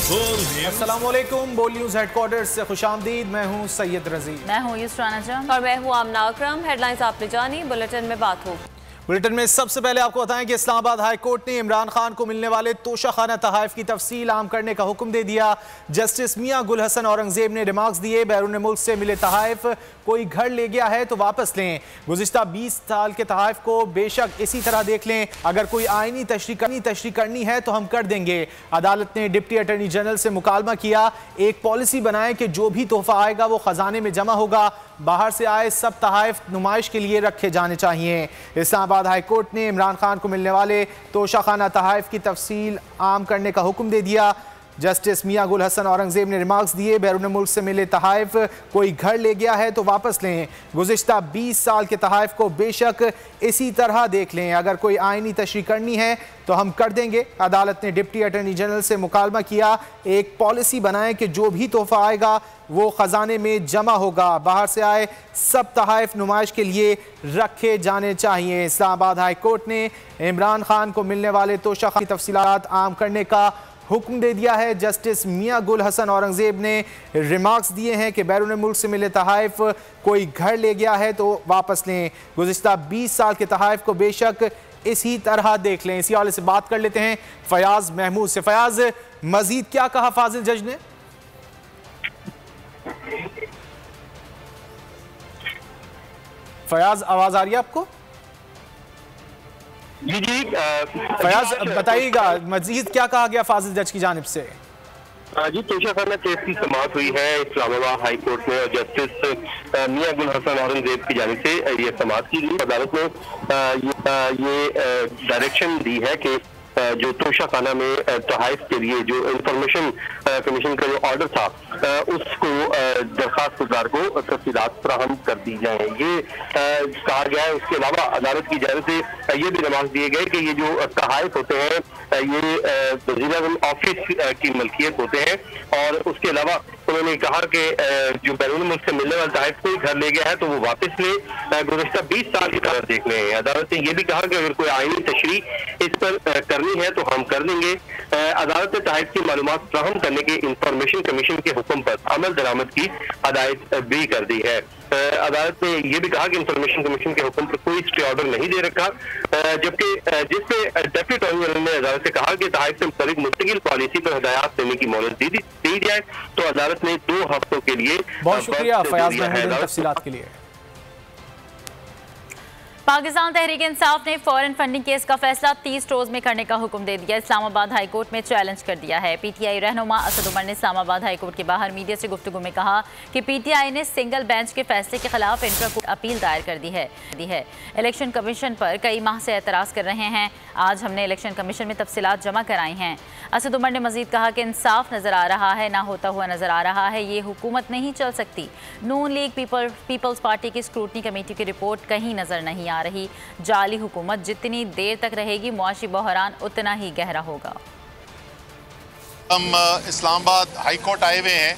अस्सलामुअलैकुम। बोल news headquarter से खुशामदीद। मैं हूँ सैयद रजी। मैं हूँ युसराना जंग और मैं हूँ आमना अकरम। हेडलाइंस आपने जानी, बुलेटिन में बात होगी। बुलेटिन में सबसे पहले आपको बताएं कि इस्लामाबाद हाई कोर्ट ने इमरान खान को मिलने वाले तोशाखाना तहाइफ की तफसील आम करने का हुक्म दे दिया। जस्टिस मियां गुल हसन औरंगजेब ने रिमार्क्स दिए, बैरून मुल्क से मिले तहाइफ कोई घर ले गया है तो वापस लें। गुज़िश्ता 20 साल के तहाइफ को बेशक इसी तरह देख लें, अगर कोई आईनी तशरीह करनी है तो हम कर देंगे। अदालत ने डिप्टी अटॉर्नी जनरल से मुकालमा किया, एक पॉलिसी बनाए कि जो भी तोहफा आएगा वो खजाने में जमा होगा, बाहर से आए सब तहाइफ नुमाइश के लिए रखे जाने चाहिए। इस्लामाबाद हाई कोर्ट ने इमरान खान को मिलने वाले तोशाखाना तहाइफ की तफसील आम करने का हुक्म दे दिया। जस्टिस मियां गुल हसन औरंगजेब ने रिमार्क्स दिए, बैरून मुल्क से मिले तहाइफ कोई घर ले गया है तो वापस लें। गुज़िश्ता 20 साल के तहाइफ को बेशक इसी तरह देख लें, अगर कोई आईनी तशरीह करनी है तो हम कर देंगे। अदालत ने डिप्टी अटॉर्नी जनरल से मुकालमा किया, एक पॉलिसी बनाएं कि जो भी तोहफा आएगा वो खजाने में जमा होगा, बाहर से आए सब तहाइफ नुमाइश के लिए रखे जाने चाहिए। इस्लामाबाद हाई कोर्ट ने इमरान खान को मिलने वाले तोशाखाना की तफसीलात आम करने का हुक्म दे दिया है। जस्टिस मियां गुल हसन औरंगजेब ने रिमार्क्स दिए हैं कि बैरून मुल्क से मिले तहाइफ कोई घर ले गया है तो वापस लें। गुज़िश्ता 20 साल के तहाइफ को बेशक इसी तरह देख लें। इसी हवाले से बात कर लेते हैं फयाज महमूद से। फयाज, मजीद क्या कहा फाजिल जज ने? फयाज, आवाज आ रही है आपको? जी फयाज बताइएगा, मजीद क्या कहा गया फाजिल जज की जानिब से? जी, तोशाखाना केस की समाअत हुई है इस्लामाबाद हाई कोर्ट में और जस्टिस मियां गुल हसन औरंगजेब की जानिब से ये समाअत की गई। अदालत ने ये डायरेक्शन दी है कि जो तोशाखाना में तहाइफ के लिए जो इंफॉर्मेशन कमीशन का जो ऑर्डर था उसको दरखास्त गुजार को तफसीलात फराहम कर दी जाए, ये कहा गया है। उसके अलावा अदालत की जानिब से ये भी रिमार्क दिए गए कि ये जो तहाइफ होते हैं ये वज़ीर-ए-आज़म ऑफिस की मलकियत होते हैं और उसके अलावा उन्होंने कहा कि जो बैरून मुल्क से मिलने वाले तहाइफ कोई घर ले गया है तो वो वापस ले। गुज़श्ता 20 साल की तरह देखने हैं। अदालत ने यह भी कहा कि अगर कोई आईनी तशरीह इस पर करनी है तो हम कर देंगे। अदालत ने तहाइफ की मालूमात फराहम करने के इंफॉर्मेशन कमीशन के हुक्म पर अमल दरामद की हदायत भी कर दी है। अदालत ने यह भी कहा कि इंफॉर्मेशन कमीशन के हुक्म पर कोई स्टे ऑर्डर नहीं दे रखा, जबकि जिससे डिप्टी अटॉर्नी जनरल ने अदालत से कहा कि तहाइफ से मुताबिक मुस्तकिल पॉलिसी पर हदायत देने की मोहलत दी जाए, तो अदालत ने 2 हफ्तों के लिए बहुत शुक्रिया फयाज महमूद तफसीलात के लिए। पाकिस्तान तहरीक इंसाफ ने फॉरेन फंडिंग केस का फैसला 30 रोज में करने का हुक्म दे दिया। इस्लामाबाद हाई कोर्ट में चैलेंज कर दिया है। पीटीआई रहनुमा असद उमर ने इस्लामाबाद हाई कोर्ट के बाहर मीडिया से गुफ्तगू में कहा कि पीटीआई ने सिंगल बेंच के फैसले के खिलाफ इंटर कोर्ट अपील दायर कर दी है। इलेक्शन कमीशन पर कई माह से एतराज़ कर रहे हैं। आज हमने इलेक्शन कमीशन में तफसीलात जमा कराई हैं। असद उमर ने मजीद कहा कि इंसाफ नजर आ रहा है, ना होता हुआ नजर आ रहा है। ये हुकूमत नहीं चल सकती। नून लीग पीपल्स पार्टी की स्क्रूटनी कमेटी की रिपोर्ट कहीं नजर नहीं आ रही। जाली हुकूमत जितनी देर तक रहेगी, मुआशी बहरान उतना ही गहरा होगा। हम इस्लामाबाद हाई कोर्ट आए हुए हैं,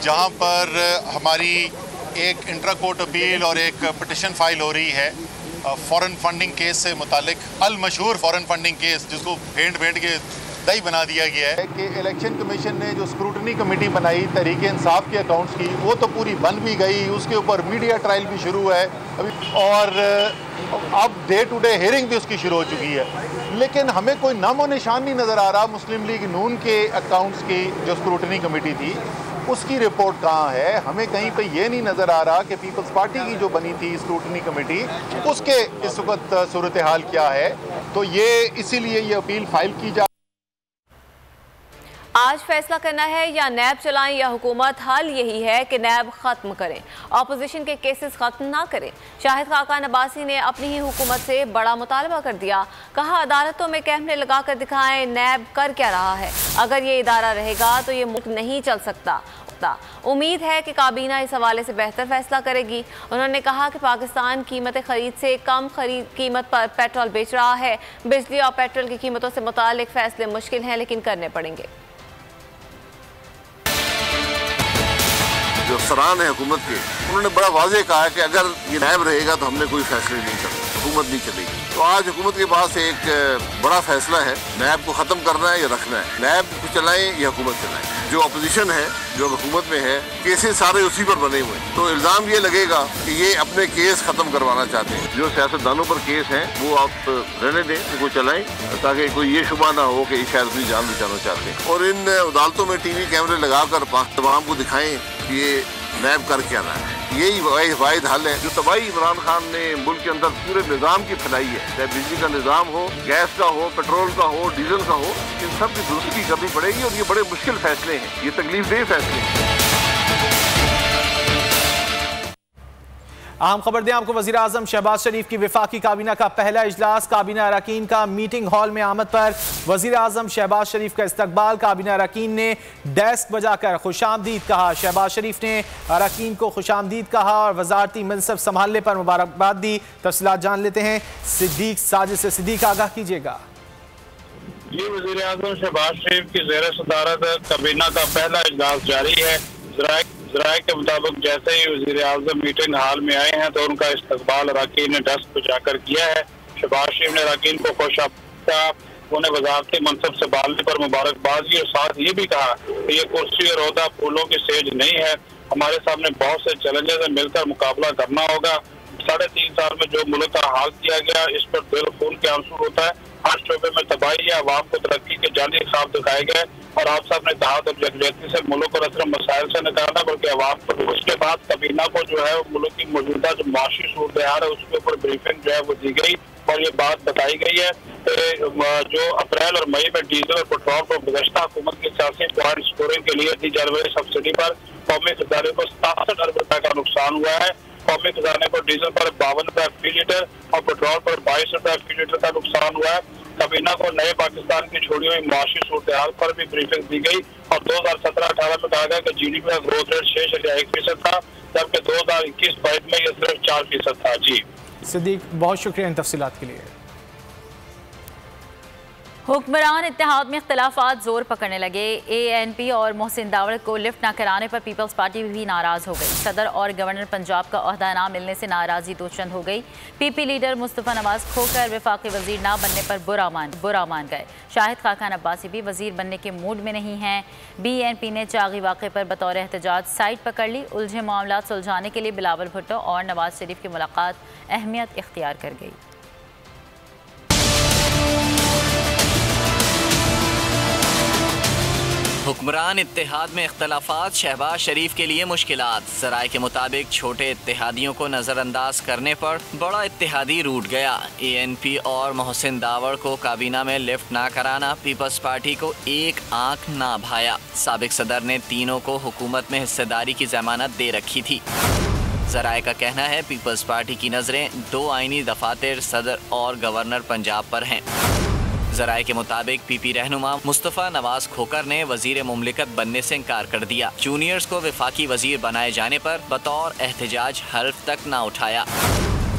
जहां पर हमारी एक इंट्रा कोर्ट अपील और एक पिटिशन फाइल हो रही है फॉरेन फंडिंग केस से मुतालिक। अल मशहूर फॉरेन फंडिंग केस जिसको भेंट के दही बना दिया गया है कि इलेक्शन कमीशन ने जो स्क्रूटनी कमेटी बनाई तहरीक इंसाफ के अकाउंट्स की, वो तो पूरी बन भी गई, उसके ऊपर मीडिया ट्रायल भी शुरू है अभी और अब डे टू डे हियरिंग भी उसकी शुरू हो चुकी है। लेकिन हमें कोई नामो निशान नहीं नज़र आ रहा मुस्लिम लीग नून के अकाउंट्स की जो स्क्रूटनी कमेटी थी उसकी रिपोर्ट कहाँ है। हमें कहीं पे ये नहीं नज़र आ रहा कि पीपल्स पार्टी की जो बनी थी स्क्रूटनी कमेटी उसके इस वक्त सूरत हाल क्या है। तो ये इसीलिए ये अपील फाइल की जा। आज फैसला करना है या नैब चलाएं या हुकूमत। हाल यही है कि नैब खत्म करें, ऑपोजिशन के केसेस खत्म ना करें। शाहिद खाकान अब्बासी ने अपनी ही हुकूमत से बड़ा मुतालबा कर दिया। कहा अदालतों में कैमरे लगा कर दिखाएं नैब कर क्या रहा है। अगर ये इदारा रहेगा तो ये मुल्क नहीं चल सकता। उम्मीद है कि काबीना इस हवाले से बेहतर फैसला करेगी। उन्होंने कहा कि पाकिस्तान कीमत खरीद से कम कीमत पर पेट्रोल बेच रहा है। बिजली और पेट्रोल की कीमतों से मुतालिक फैसले मुश्किल हैं लेकिन करने पड़ेंगे। जो सराहन है हुकूमत के, उन्होंने बड़ा वाज़ेह कहा है कि अगर ये नैब रहेगा तो हमने कोई फैसले नहीं करना, हुकूमत नहीं चलेगी। तो तो आज हुकूमत के पास एक बड़ा फैसला है, नैब को ख़त्म करना है या रखना है। नैब को चलाएं या हुकूमत चलाएं। जो अपोजिशन है, जो हुकूमत में है, केसेस सारे उसी पर बने हुए हैं। तो इल्ज़ाम ये लगेगा कि ये अपने केस ख़त्म करवाना चाहते हैं। जो सियासतदानों पर केस हैं वो आप रहने दें, उनको चलाएं, ताकि कोई ये शुबा ना हो कि शायद अपनी जान बचाना चाहते हैं। और इन अदालतों में टीवी कैमरे लगाकर तमाम को दिखाएं कि ये नैब कर क्या रहा है। यही वाहिद हल है। जो तबाही इमरान खान ने मुल्क के अंदर पूरे निज़ाम की फैलाई है, चाहे बिजली का निज़ाम हो, गैस का हो, पेट्रोल का हो, डीजल का हो, इन सब की दुरुस्ती करनी पड़ेगी। और ये बड़े मुश्किल फैसले हैं, ये तकलीफदेह फैसले हैं। अहम खबर दें आपको, वज़ीर आज़म शहबाज शरीफ की वफाकी काबीना का पहला इजलास। काबीना अरकान का मीटिंग हॉल में आमद पर वज़ीर आज़म शहबाज शरीफ का इस्तकबाल। काबीना अरकान ने डेस्क बजाकर खुशामदीद कहा। शहबाज शरीफ ने अरकान को खुशामदीद कहा और वजारती मनसब संभालने पर मुबारकबाद दी। तफसीलात जान लेते हैं सिद्दीक साजिद से। सिद्दीक, आगाह कीजिएगा। जी, वज़ीर आज़म शहबाज शरीफ की ज़ेर सदारत काबीना का पहला इजलास जारी है। ज़राए के मुताबिक जैसे ही वज़ीर आज़म मीटिंग हॉल में आए हैं तो उनका इस्तकबाल अरकान ने डेस्क पर जाकर किया है। शहबाज शरीफ ने अरकान को खुशामदीद, उन्हें वजारती मनसब संभालने पर मुबारकबाद दी और साथ ये भी कहा कि ये कुर्सी और ओहदा फूलों की सेज नहीं है, हमारे सामने बहुत से चैलेंजेस है, मिलकर मुकाबला करना होगा। 3.5 साल में जो मुल्क का हाल किया गया, इस पर दिल खून के आंसू होता है। हर शोबे में तबाही है, आवाम को तरक्की के जाली ख्वाब दिखाए गए और आप सब ने इत्तेहाद और यकजहती से मुल्क को न सिर्फ मसाइल से निकालना बल्कि आवाम को। उसके बाद काबीना को जो है मुल्क की मौजूदा जो माशी सूरत हाल है उसके ऊपर ब्रीफिंग जो है वो दी गई और ये बात बताई गई है कि जो अप्रैल और मई में डीजल और पेट्रोल को गुज़श्ता हुकूमत की सियासी पॉइंट स्कोरिंग के लिए दी जाने वाली सब्सिडी पर कौमी खजाने को 67 अरब रुपए का नुकसान हुआ है। कौमी खजाने को डीजल पर 52 रुपए फी लीटर और पेट्रोल पर 22 रुपए फी लीटर का नुकसान हुआ है। काबीना को नए पाकिस्तान की छोड़ी हुई माशी सूरत हाल पर भी ब्रीफिंग दी गई और 2017-18 में कहा गया कि GDP का ग्रोथ रेट 6.1% था, जबकि 2021-22 में यह सिर्फ 4% था। जी सिद्दीक, बहुत शुक्रिया इन तफसीलात के लिए। हुक्मरान इत्तेहाद में इख्तलाफात जोर पकड़ने लगे। ANP और मोहसिन दावड़ को लिफ्ट न कराने पर पीपल्स पार्टी भी नाराज हो गई। सदर और गवर्नर पंजाब का ओहदा ना मिलने से नाराजी दोचंद हो गई। PP लीडर मुस्तफ़ा नवाज खोकर वफाकी वजीर ना बनने पर बुरा मान गए। शाहिद खाकान अब्बासी भी वजीर बनने के मूड में नहीं हैं। BNP ने चागी वाक़े पर बतौर एहतजाज साइट पकड़ ली। उलझे मामला सुलझाने के लिए बिलावल भुट्टो और नवाज शरीफ की मुलाकात अहमियत इख्तियार कर गई। हुक्मरान इत्तेहाद में इख्तलाफात शहबाज शरीफ के लिए मुश्किलात। ज़राए के मुताबिक छोटे इत्तेहादियों को नज़रअंदाज करने पर बड़ा इत्तेहादी रूठ गया। ANP और मोहसिन दावड़ को काबीना में लिफ्ट ना कराना पीपल्स पार्टी को एक आंख ना भाया। साबिक सदर ने तीनों को हुकूमत में हिस्सेदारी की जमानत दे रखी थी। ज़राए का कहना है पीपल्स पार्टी की नज़रें 2 आईनी दफातर सदर और गवर्नर पंजाब पर हैं। ज़राए के मुताबिक PP रहनुमा मुस्तफ़ा नवाज खोकर ने वजीर मुमलिकत बनने से इनकार कर दिया। जूनियर्स को वफाकी वजीर बनाए जाने पर बतौर एहतजाज हल्फ तक ना उठाया।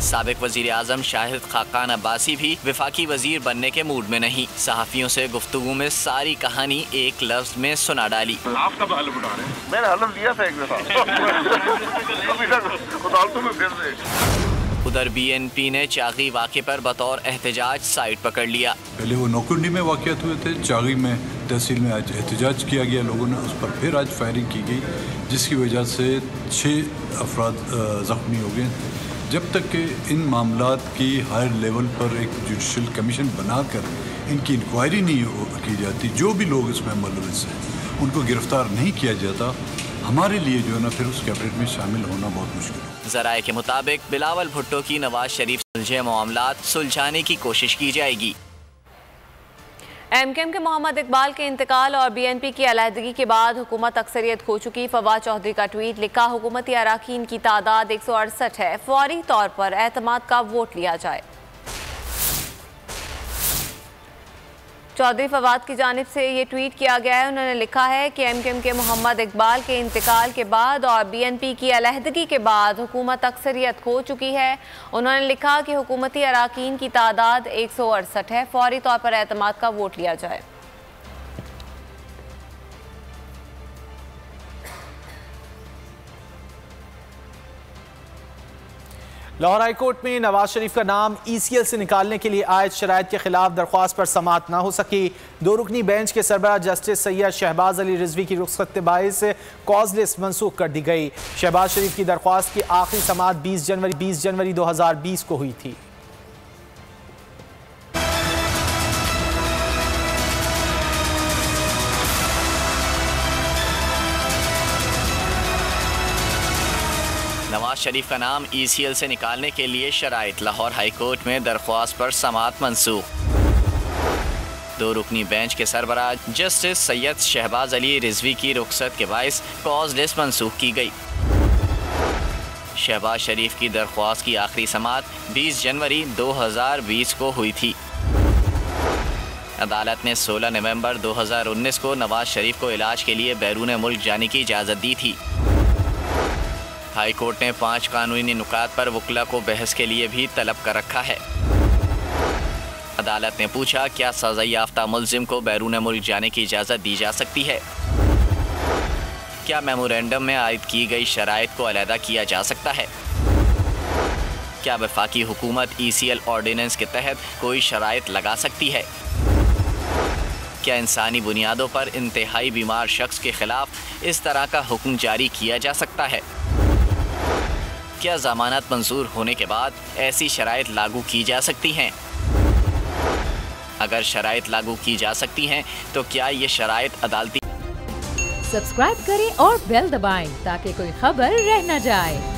साबिक वजीर आज़म शाहिद खाकान अब्बासी भी वफाकी वजीर बनने के मूड में नहीं। सहाफ़ियों से गुफ्तगू में सारी कहानी एक लफ्ज़ में सुना डाली। आप कब हल्फ उठा रहे हैं? मैंने हल्फ लिया था एक दफा। उधर BNP ने चागी वाक़े पर बतौर एहतजाज साइट पकड़ लिया। पहले वो नौकुंडी में वाक़यात हुए थे, चागी में तहसील में आज एहतजाज किया गया लोगों ने, उस पर फिर आज फायरिंग की गई जिसकी वजह से 6 अफराद ज़ख्मी हो गए। जब तक कि इन मामलात की हायर लेवल पर एक जुडिशल कमीशन बनाकर इनकी इंक्वायरी नहीं की जाती, जो भी लोग इसमें मुलविस हैं उनको गिरफ्तार नहीं किया जाता, हमारे लिए जो है ना फिर उस कैबिनेट में शामिल होना बहुत मुश्किल है। ज़राए के मुताबिक बिलावल भुट्टो की नवाज शरीफ सुलझे मामलात सुलझाने की कोशिश की जाएगी। MKM के मोहम्मद इकबाल के इंतकाल और BNP की अलहदगी के बाद हुकूमत अक्सरियत खो चुकी। फवाद चौधरी का ट्वीट लिखा, हुकूमती अरकान की तादाद 168 है, फौरी तौर पर एतमाद का वोट लिया जाए। चौधरी फवाद की जानिब से ये ट्वीट किया गया है। उन्होंने लिखा है कि MKM के मोहम्मद इकबाल के इंतकाल के बाद और BNP की अलहदगी के बाद हुकूमत अक्सरियत खो चुकी है। उन्होंने लिखा कि हुकूमती अरकान की तादाद 168 है, फौरी तौर पर एतमाद का वोट लिया जाए। लाहौर हाई कोर्ट में नवाज शरीफ का नाम ECL से निकालने के लिए आयद शराइत के खिलाफ दरख्वास्त पर समाअत न हो सकी। 2 रुकनी बेंच के सरबराह जस्टिस सैयद शहबाज अली रिजवी की रुख्सत के बायस कॉज लिस्ट मनसूख कर दी गई। शहबाज शरीफ की दरख्वास्त की आखिरी समाअत 20 जनवरी 2020 को हुई थी। नवाज शरीफ का नाम ECL से निकालने के लिए शराइत। लाहौर हाई कोर्ट में दरख्वास्त पर समाअत मनसूख। 2 रुकनी बेंच के सरबराह जस्टिस सैयद शहबाज अली रिजवी की रुख्सत के बायस कॉज लिस्ट मनसूख की गई। शहबाज शरीफ की दरख्वास्त की आखिरी समाअत 20 जनवरी 2020 को हुई थी। अदालत ने 16 नवंबर 2019 को नवाज शरीफ को इलाज के लिए बैरून मुल्क जाने की इजाज़त दी थी। हाई कोर्ट ने 5 कानूनी नुकात पर वकला को बहस के लिए भी तलब कर रखा है। अदालत ने पूछा, क्या सज़ा याफ्ता मुल्जिम को बैरून मुल्क जाने की इजाज़त दी जा सकती है? क्या मेमोरेंडम में आयद की गई शराइत को अलहदा किया जा सकता है? क्या वफाकी हुकूमत ECL ऑर्डिनेंस के तहत कोई शराइत लगा सकती है? क्या इंसानी बुनियादों पर इंतहाई बीमार शख्स के खिलाफ इस तरह का हुक्म जारी किया जा सकता है? क्या ज़मानत मंजूर होने के बाद ऐसी शराइत लागू की जा सकती हैं? अगर शराइत लागू की जा सकती हैं तो क्या ये शराइत अदालती? सब्सक्राइब करें और बेल दबाएं ताकि कोई खबर रह न जाए।